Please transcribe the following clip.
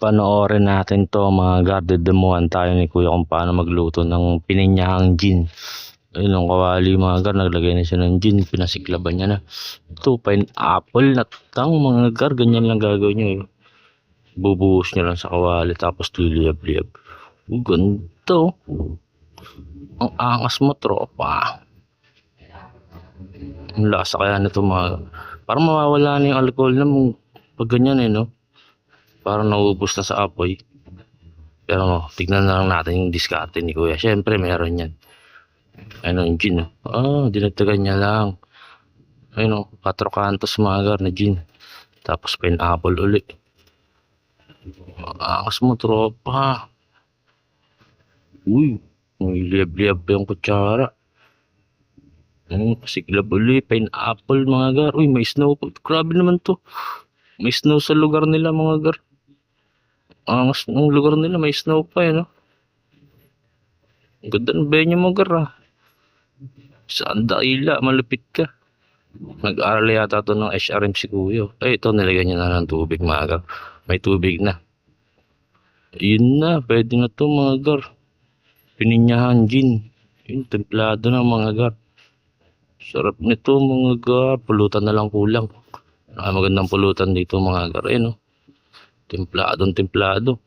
Panoorin natin to mga gar, dedemuhan tayo ni kuya kung paano magluto ng pininyahang gin. Ayun ang kawali mga gar, naglagay na siya ng gin, pinasiklaban niya na. Ito, pineapple na tang mga gar, ganyan lang gagawin niyo eh. Bubuhos niya lang sa kawali tapos liliyab-liyab. Ganito. Ang angas mo tropa. Ang lasa kaya nito mga, parang mawawala na yung alcohol na pag ganyan eh no. Parang naubos na sa apoy. Pero tignan na lang natin yung diskarte ni kuya. Siyempre meron yan. Ano yung gin dinagdagan niya lang. Ayun 4 kantos mga gar na gin. Tapos pineapple ulit. Angas mo tropa. Uy, may liyab-liyab pa yung kutsara. Pasiklab ulit, pineapple mga gar. Uy, may snow. Grabe naman to. May snow sa lugar nila mga gar. Angas ng lugar nila, may snow pa no. Ganda ng venue mo gar Saan daila, malupit ka. Nag-aaral yata to ng HRM si kuya. Ito nilagyan niya na ng tubig mga gar. May tubig na. Yun na, pwede na to mga gar. Pininyahan gin. Yun, templado na mga gar. Sarap nito mga gar. Pulutan na lang kulang. Magandang pulutan dito mga gar. Templadong templado.